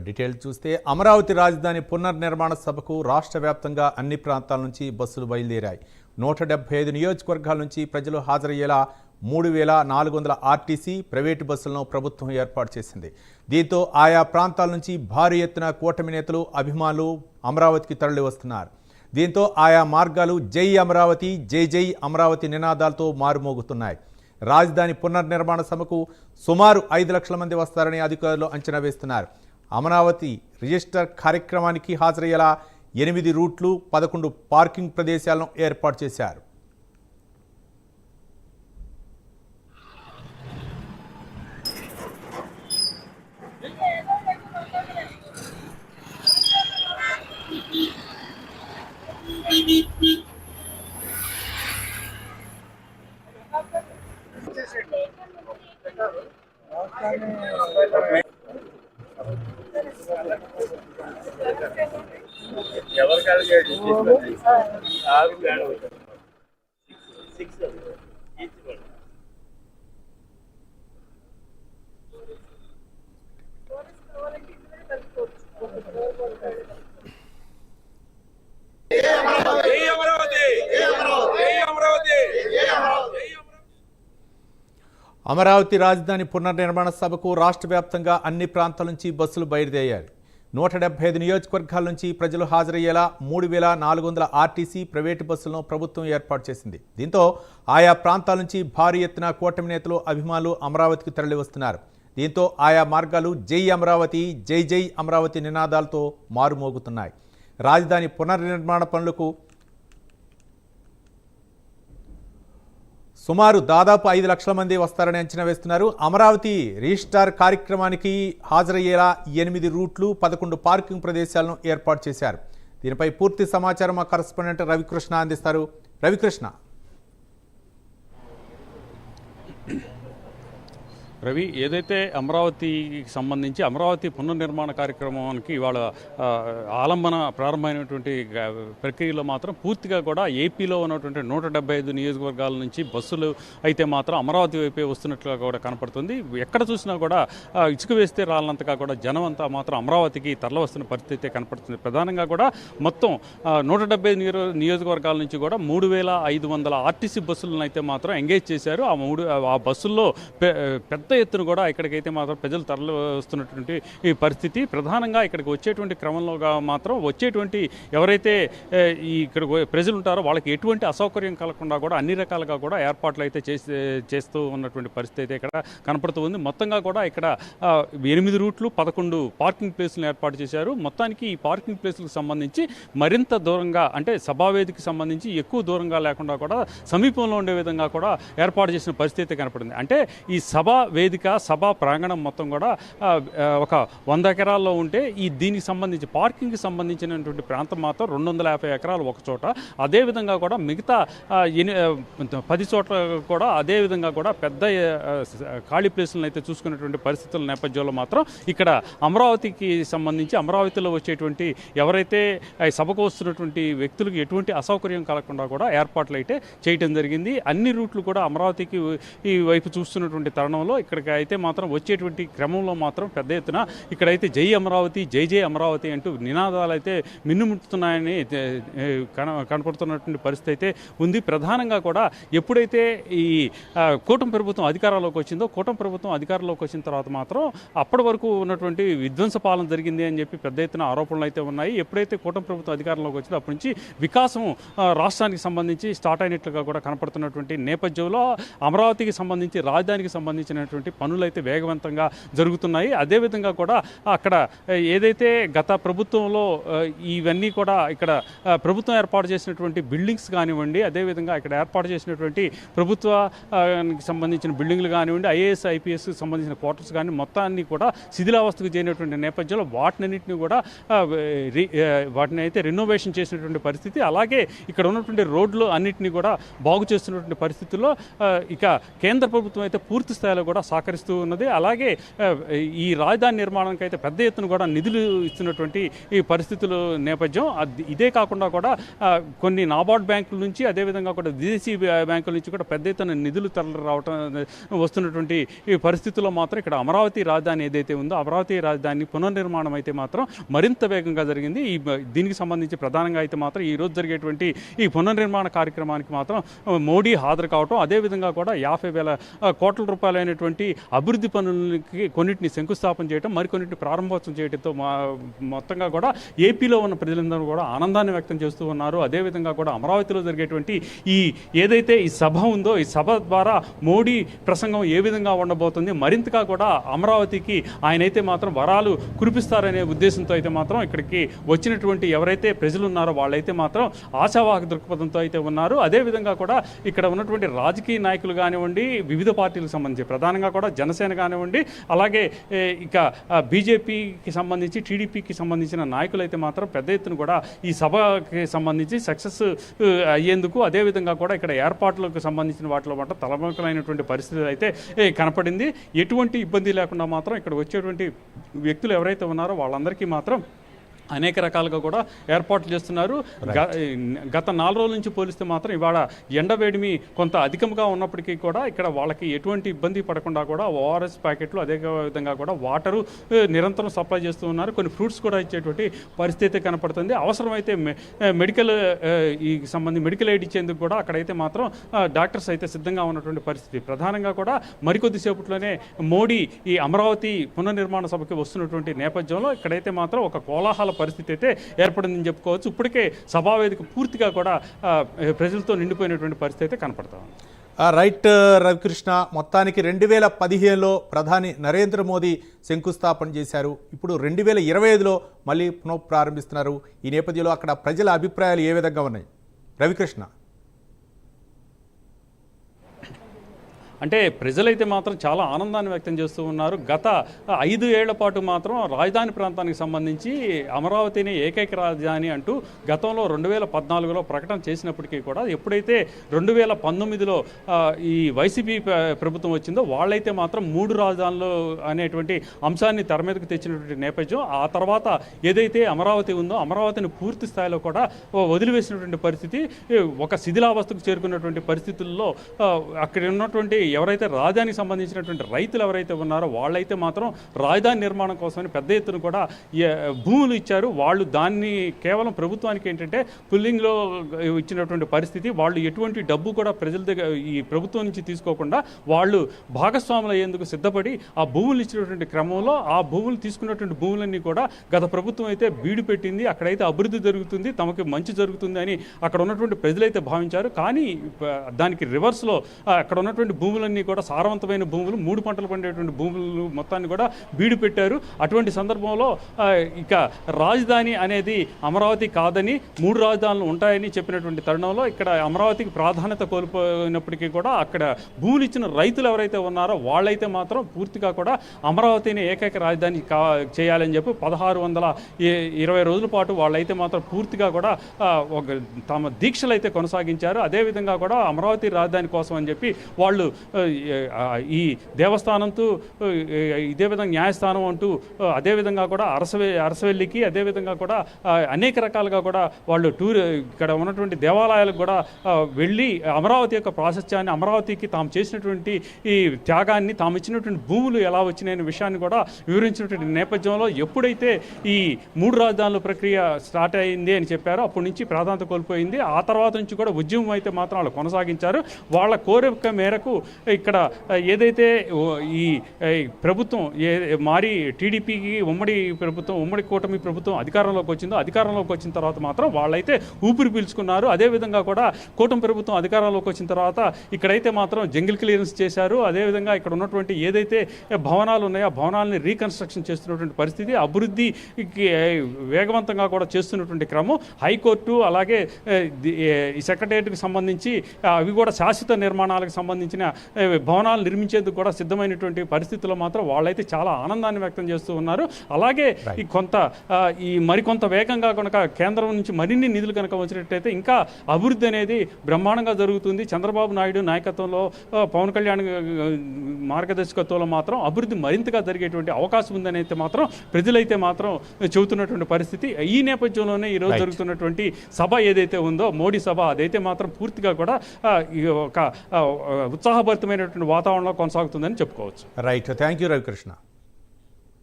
Details చూస్తే అమరావతి రాజధాని పునర్నిర్మాణ సభకు రాష్ట్ర వ్యాప్తంగా అన్ని ప్రాంతాల నుంచి బస్సులు బయలుదేరాయి. 175 నియోజకవర్గాల నుంచి ప్రజలు హాజరయ్యేలా 3400 ఆర్టీసీ ప్రైవేటు బస్సులను ప్రభుత్వం ఏర్పాటు చేసింది. దీంతో ఆయా ప్రాంతాల నుంచి భారీ ఎత్తున కూటమి నేతలు అభిమానులు అమరావతికి తరలి వస్తున్నారు. దీంతో ఆయా మార్గాలు జై అమరావతి, జై జై అమరావతి నినాదాలతో మారుమోగుతున్నాయి. రాజధాని పునర్నిర్మాణ సభకు సుమారు 5 లక్షల మంది వస్తారని అధికారులు అంచనా వేస్తున్నారు. అమరావతి రిజిస్టర్ కార్యక్రమానికి హాజరయ్యేలా 8 రూట్లు, 11 పార్కింగ్ ప్రదేశాలను ఏర్పాటు చేశారు. అమరావతి రాజధాని పునర్నిర్మాణ సభకు రాష్ట్ర వ్యాప్తంగా అన్ని ప్రాంతాల నుంచి బస్సులు బయలుదేరాయి. 175 నియోజకవర్గాల నుంచి ప్రజలు హాజరయ్యేలా 3400 ఆర్టీసీ ప్రైవేటు బస్సులను ప్రభుత్వం ఏర్పాటు చేసింది. దీంతో ఆయా ప్రాంతాల నుంచి భారీ ఎత్తున కూటమి నేతలు అభిమానులు అమరావతికి తరలి వస్తున్నారు. దీంతో ఆయా మార్గాలు జై అమరావతి, జై జై అమరావతి నినాదాలతో మారుమోగుతున్నాయి. రాజధాని పునర్నిర్మాణ పనులకు సుమారు దాదాపు 5 లక్షల మంది వస్తారని అంచనా వేస్తున్నారు. అమరావతి రిజిస్టార్ కార్యక్రమానికి హాజరయ్యేలా 8 రూట్లు, 11 పార్కింగ్ ప్రదేశాలను ఏర్పాటు చేశారు. దీనిపై పూర్తి సమాచారం మా కరెస్పాండెంట్ రవికృష్ణ అందిస్తారు. రవికృష్ణ. రవి, ఏదైతే అమరావతికి సంబంధించి అమరావతి పునర్నిర్మాణ కార్యక్రమానికి ఇవాళ ఆలంబన ప్రారంభమైనటువంటి ప్రక్రియలో మాత్రం పూర్తిగా కూడా ఏపీలో ఉన్నటువంటి 175 నియోజకవర్గాల నుంచి బస్సులు అయితే మాత్రం అమరావతి వైపే వస్తున్నట్లుగా కూడా కనపడుతుంది. ఎక్కడ చూసినా కూడా ఇసుక వేస్తే రాలంతగా కూడా జనం అంతా మాత్రం అమరావతికి తరలి వస్తున్న పరిస్థితి కనపడుతుంది. ప్రధానంగా కూడా మొత్తం 175 నియోజకవర్గాల నుంచి కూడా 3500 ఆర్టీసీ బస్సులను అయితే మాత్రం ఎంగేజ్ చేశారు. ఆ బస్సుల్లో పెద్ద ఎత్తున కూడా ఇక్కడికైతే మాత్రం ప్రజలు తరలి వస్తున్నటువంటి ఈ పరిస్థితి. ప్రధానంగా ఇక్కడికి వచ్చేటువంటి క్రమంలో మాత్రం వచ్చేటువంటి ఎవరైతే ఇక్కడ ప్రజలు ఉంటారో వాళ్ళకి ఎటువంటి అసౌకర్యం కలగకుండా కూడా అన్ని రకాలుగా కూడా ఏర్పాట్లు అయితే చేస్తూ ఉన్నటువంటి పరిస్థితి అయితే ఇక్కడ కనపడుతూ ఉంది. మొత్తంగా కూడా ఇక్కడ 8 రూట్లు, 11 పార్కింగ్ ప్లేసులను ఏర్పాటు చేశారు. మొత్తానికి ఈ పార్కింగ్ ప్లేసులకు సంబంధించి మరింత దూరంగా, అంటే సభావేదికి సంబంధించి ఎక్కువ దూరంగా లేకుండా కూడా సమీపంలో ఉండే విధంగా కూడా ఏర్పాటు చేసిన పరిస్థితి కనపడింది. అంటే ఈ వేదిక, సభా ప్రాంగణం మొత్తం కూడా ఒక 100 ఎకరాల్లో ఉంటే దీనికి సంబంధించి పార్కింగ్కి సంబంధించినటువంటి ప్రాంతం మాత్రం 250 ఎకరాలు ఒక చోట, అదేవిధంగా కూడా మిగతా 10 చోట్ల కూడా అదేవిధంగా కూడా పెద్ద ఖాళీ ప్లేసులను అయితే చూసుకునేటువంటి పరిస్థితుల నేపథ్యంలో మాత్రం ఇక్కడ అమరావతికి సంబంధించి అమరావతిలో వచ్చేటువంటి ఎవరైతే సభకు వస్తున్నటువంటి వ్యక్తులకు ఎటువంటి అసౌకర్యం కలగకుండా కూడా ఏర్పాట్లు అయితే చేయడం జరిగింది. అన్ని రూట్లు కూడా అమరావతికి ఈ వైపు చూస్తున్నటువంటి తరుణంలో ఇక్కడికి అయితే మాత్రం వచ్చేటువంటి క్రమంలో మాత్రం పెద్ద ఎత్తున ఇక్కడైతే జై అమరావతి, జై జై అమరావతి అంటూ నినాదాలు అయితే మిన్నుముట్టుతున్నాయని కనపడుతున్నటువంటి పరిస్థితి అయితే ఉంది. ప్రధానంగా కూడా ఎప్పుడైతే ఈ కూటమి ప్రభుత్వం అధికారంలోకి వచ్చిందో, కూటమి ప్రభుత్వం అధికారంలోకి వచ్చిన తర్వాత మాత్రం అప్పటి వరకు ఉన్నటువంటి విధ్వంస పాలన జరిగింది అని చెప్పి పెద్ద ఎత్తున ఆరోపణలు అయితే ఉన్నాయి. ఎప్పుడైతే కూటమి ప్రభుత్వం అధికారంలోకి వచ్చిందో అప్పటి నుంచి వికాసం రాష్ట్రానికి సంబంధించి స్టార్ట్ అయినట్లుగా కూడా కనపడుతున్నటువంటి నేపథ్యంలో అమరావతికి సంబంధించి, రాజధానికి సంబంధించినటువంటి పనులైతే వేగవంతంగా జరుగుతున్నాయి. అదేవిధంగా కూడా అక్కడ ఏదైతే గత ప్రభుత్వంలో ఇవన్నీ కూడా ఇక్కడ ప్రభుత్వం ఏర్పాటు చేసినటువంటి బిల్డింగ్స్ కానివ్వండి, అదేవిధంగా ఇక్కడ ఏర్పాటు చేసినటువంటి ప్రభుత్వానికి సంబంధించిన బిల్డింగ్లు కానివ్వండి, ఐఏఎస్ ఐపీఎస్కి సంబంధించిన క్వార్టర్స్ కానీ మొత్తాన్ని కూడా శిథిలావస్థకు చేరినటువంటి నేపథ్యంలో వాటినన్నింటినీ కూడా వాటిని అయితే రెనోవేషన్ చేసినటువంటి పరిస్థితి. అలాగే ఇక్కడ ఉన్నటువంటి రోడ్లు అన్నింటినీ కూడా బాగు చేస్తున్నటువంటి పరిస్థితుల్లో ఇక కేంద్ర ప్రభుత్వం అయితే పూర్తి స్థాయిలో కూడా సహకరిస్తూ ఉన్నది. అలాగే ఈ రాజధాని నిర్మాణానికి అయితే పెద్ద ఎత్తున కూడా నిధులు ఇస్తున్నటువంటి ఈ పరిస్థితుల నేపథ్యం. ఇదే కాకుండా కూడా కొన్ని నాబార్డ్ బ్యాంకుల నుంచి, అదేవిధంగా కూడా విదేశీ బ్యాంకుల నుంచి కూడా పెద్ద ఎత్తున నిధులు తరలి రావటం వస్తున్నటువంటి ఈ పరిస్థితుల్లో మాత్రం ఇక్కడ అమరావతి రాజధాని ఏదైతే ఉందో, అమరావతి రాజధాని పునర్నిర్మాణం అయితే మాత్రం మరింత వేగంగా జరిగింది. దీనికి సంబంధించి ప్రధానంగా అయితే మాత్రం ఈ రోజు జరిగేటువంటి ఈ పునర్నిర్మాణ కార్యక్రమానికి మాత్రం మోడీ హాజరు కావటం, అదేవిధంగా కూడా 50,000 కోట్ల రూపాయలైనటువంటి అభివృద్ధి పనులకి కొన్నింటిని శంకుస్థాపన చేయడం, మరికొన్నింటిని ప్రారంభోత్సవం చేయడంతో మొత్తంగా కూడా ఏపీలో ఉన్న ప్రజలందరూ కూడా ఆనందాన్ని వ్యక్తం చేస్తూ ఉన్నారు. అదేవిధంగా కూడా అమరావతిలో జరిగేటువంటి ఈ ఏదైతే ఈ సభ ఉందో, ఈ సభ ద్వారా మోడీ ప్రసంగం ఏ విధంగా ఉండబోతుంది, మరింతగా కూడా అమరావతికి ఆయనైతే మాత్రం వరాలు కురిపిస్తారనే ఉద్దేశంతో అయితే మాత్రం ఇక్కడికి వచ్చినటువంటి ఎవరైతే ప్రజలు ఉన్నారో వాళ్ళైతే మాత్రం ఆశావాహక దృక్పథంతో అయితే ఉన్నారు. అదేవిధంగా కూడా ఇక్కడ ఉన్నటువంటి రాజకీయ నాయకులు కానివ్వండి, వివిధ పార్టీలకు సంబంధించి ప్రధానంగా కూడా జనసేన కానివ్వండి, అలాగే ఇక బీజేపీకి సంబంధించి, టీడీపీకి సంబంధించిన నాయకులు అయితే మాత్రం పెద్ద ఎత్తున కూడా ఈ సభకి సంబంధించి సక్సెస్ అయ్యేందుకు, అదేవిధంగా కూడా ఇక్కడ ఏర్పాట్లకు సంబంధించిన వాటిలో మాట తలమునకలైనటువంటి పరిస్థితి అయితే కనపడింది. ఎటువంటి ఇబ్బంది లేకుండా మాత్రం ఇక్కడ వచ్చేటువంటి వ్యక్తులు ఎవరైతే ఉన్నారో వాళ్ళందరికీ మాత్రం అనేక రకాలుగా కూడా ఏర్పాట్లు చేస్తున్నారు. గత 4 రోజుల నుంచి పోలిస్తే మాత్రం ఇవాళ ఎండవేడిమి కొంత అధికంగా ఉన్నప్పటికీ కూడా ఇక్కడ వాళ్ళకి ఎటువంటి ఇబ్బంది పడకుండా కూడా ఓఆర్ఎస్ ప్యాకెట్లు, అదే విధంగా కూడా వాటరు నిరంతరం సప్లై చేస్తూ ఉన్నారు. కొన్ని ఫ్రూట్స్ కూడా ఇచ్చేటువంటి పరిస్థితి కనపడుతుంది. అవసరమైతే మెడికల్ ఎయిడ్ ఇచ్చేందుకు కూడా అక్కడైతే మాత్రం డాక్టర్స్ అయితే సిద్ధంగా ఉన్నటువంటి పరిస్థితి. ప్రధానంగా కూడా మరికొద్ది సేపట్లోనే మోడీ ఈ అమరావతి పునర్నిర్మాణ సభకి వస్తున్నటువంటి నేపథ్యంలో ఇక్కడైతే మాత్రం ఒక కోలాహల పరిస్థితి అయితే ఏర్పడిందని చెప్పుకోవచ్చు. ఇప్పటికే సభావేదిక పూర్తిగా కూడా ప్రజలతో నిండిపోయినటువంటి పరిస్థితి అయితే కనపడతా ఉంది. రైట్ రవికృష్ణ, మొత్తానికి 2015లో ప్రధాని నరేంద్ర మోదీ శంకుస్థాపన చేశారు. ఇప్పుడు 2025లో మళ్ళీ పునఃప్రారంభిస్తున్నారు. ఈ నేపథ్యంలో అక్కడ ప్రజల అభిప్రాయాలు ఏ విధంగా ఉన్నాయి రవికృష్ణ? అంటే ప్రజలైతే మాత్రం చాలా ఆనందాన్ని వ్యక్తం చేస్తూ ఉన్నారు. గత 5 ఏళ్ల పాటు మాత్రం రాజధాని ప్రాంతానికి సంబంధించి అమరావతిని ఏకైక రాజధాని అంటూ గతంలో 2014లో ప్రకటన చేసినప్పటికీ కూడా ఎప్పుడైతే 2019లో ఈ వైసీపీ ప్రభుత్వం వచ్చిందో వాళ్ళైతే మాత్రం 3 రాజధానులు అనేటువంటి అంశాన్ని తెర మీదకు తెచ్చినటువంటి నేపథ్యం. ఆ తర్వాత ఏదైతే అమరావతి ఉందో అమరావతిని పూర్తి స్థాయిలో కూడా వదిలివేసినటువంటి పరిస్థితి, ఒక శిథిలావస్థకు చేరుకున్నటువంటి పరిస్థితుల్లో అక్కడ ఉన్నటువంటి ఎవరైతే రాజధానికి సంబంధించినటువంటి రైతులు ఎవరైతే ఉన్నారో వాళ్ళైతే మాత్రం రాజధాని నిర్మాణం కోసమని పెద్ద ఎత్తున కూడా భూములు ఇచ్చారు. వాళ్ళు దాన్ని కేవలం ప్రభుత్వానికి ఏంటంటే పుల్లింగ్లో ఇచ్చినటువంటి పరిస్థితి. వాళ్ళు ఎటువంటి డబ్బు కూడా ప్రజల దగ్గర ఈ ప్రభుత్వం నుంచి తీసుకోకుండా వాళ్ళు భాగస్వాములు అయ్యేందుకు సిద్ధపడి ఆ భూములు ఇచ్చినటువంటి క్రమంలో ఆ భూములు తీసుకున్నటువంటి భూములన్నీ కూడా గత ప్రభుత్వం అయితే బీడు పెట్టింది. అక్కడైతే అభివృద్ధి జరుగుతుంది, తమకి మంచి జరుగుతుంది అని అక్కడ ఉన్నటువంటి ప్రజలైతే భావించారు. కానీ దానికి రివర్స్లో అక్కడ ఉన్నటువంటి భూములన్నీ కూడా సారవంతమైన భూములు, 3 పంటలు పండేటువంటి భూములు మొత్తాన్ని కూడా బీడు పెట్టారు. అటువంటి సందర్భంలో ఇక రాజధాని అనేది అమరావతి కాదని 3 రాజధానులు ఉంటాయని చెప్పినటువంటి తరుణంలో ఇక్కడ అమరావతికి ప్రాధాన్యత కోల్పోయినప్పటికీ కూడా అక్కడ భూములు ఇచ్చిన రైతులు ఎవరైతే ఉన్నారో వాళ్ళైతే మాత్రం పూర్తిగా కూడా అమరావతిని ఏకైక రాజధాని చేయాలని చెప్పి 1620 రోజుల పాటు వాళ్ళైతే మాత్రం పూర్తిగా కూడా తమ దీక్షలు అయితే కొనసాగించారు. అదేవిధంగా కూడా అమరావతి రాజధాని కోసం అని చెప్పి వాళ్ళు ఈ దేవస్థానంతో ఇదే విధంగా న్యాయస్థానం అంటూ అదేవిధంగా కూడా అరసవెల్లికి అదేవిధంగా కూడా అనేక రకాలుగా కూడా వాళ్ళు ఇక్కడ ఉన్నటువంటి దేవాలయాలకు కూడా వెళ్ళి అమరావతి యొక్క ప్రాశస్త్యాన్ని, అమరావతికి తాము చేసినటువంటి ఈ త్యాగాన్ని, తాము ఇచ్చినటువంటి భూములు ఎలా వచ్చినాయనే విషయాన్ని కూడా వివరించినటువంటి నేపథ్యంలో ఎప్పుడైతే ఈ 3 రాజధానుల ప్రక్రియ స్టార్ట్ అయింది అని చెప్పారో అప్పటి నుంచి ప్రాధాన్యత కోల్పోయింది. ఆ తర్వాత నుంచి కూడా ఉద్యమం అయితే మాత్రం వాళ్ళు కొనసాగించారు. వాళ్ళ కోరిక మేరకు ఇక్కడ ఏదైతే ఈ ప్రభుత్వం మారి టీడీపీకి ఉమ్మడి ప్రభుత్వం, ఉమ్మడి కూటమి ప్రభుత్వం అధికారంలోకి వచ్చిందో, అధికారంలోకి వచ్చిన తర్వాత మాత్రం వాళ్ళైతే ఊపిరి పీల్చుకున్నారు. అదేవిధంగా కూడా కూటమి ప్రభుత్వం అధికారంలోకి వచ్చిన తర్వాత ఇక్కడైతే మాత్రం జంగిల్ క్లియరెన్స్ చేశారు. అదేవిధంగా ఇక్కడ ఉన్నటువంటి ఏదైతే భవనాలు ఉన్నాయో ఆ భవనాలని రీకన్స్ట్రక్షన్ చేస్తున్నటువంటి పరిస్థితి, అభివృద్ధికి వేగవంతంగా కూడా చేస్తున్నటువంటి క్రమం. హైకోర్టు అలాగే ఈ సెక్రటేరియట్కి సంబంధించి అవి కూడా శాశ్వత నిర్మాణాలకు సంబంధించిన భవనాలు నిర్మించేందుకు కూడా సిద్ధమైనటువంటి పరిస్థితుల్లో మాత్రం వాళ్ళైతే చాలా ఆనందాన్ని వ్యక్తం చేస్తూ ఉన్నారు. అలాగే ఈ మరికొంత వేగంగా కనుక కేంద్రం నుంచి మరిన్ని నిధులు కనుక వచ్చినట్టయితే ఇంకా అభివృద్ధి అనేది బ్రహ్మాండంగా జరుగుతుంది. చంద్రబాబు నాయుడు నాయకత్వంలో పవన్ కళ్యాణ్ మార్గదర్శకత్వంలో మాత్రం అభివృద్ధి మరింతగా జరిగేటువంటి అవకాశం ఉందని అయితే మాత్రం ప్రజలైతే మాత్రం చెబుతున్నటువంటి పరిస్థితి. ఈ నేపథ్యంలోనే ఈరోజు జరుగుతున్నటువంటి సభ ఏదైతే ఉందో మోడీ సభ, అదైతే మాత్రం పూర్తిగా కూడా ఒక ఉత్సాహభరితమైనటువంటి వాతావరణంలో కొనసాగుతుందని చెప్పుకోవచ్చు. Right, thank you Ravikrishna.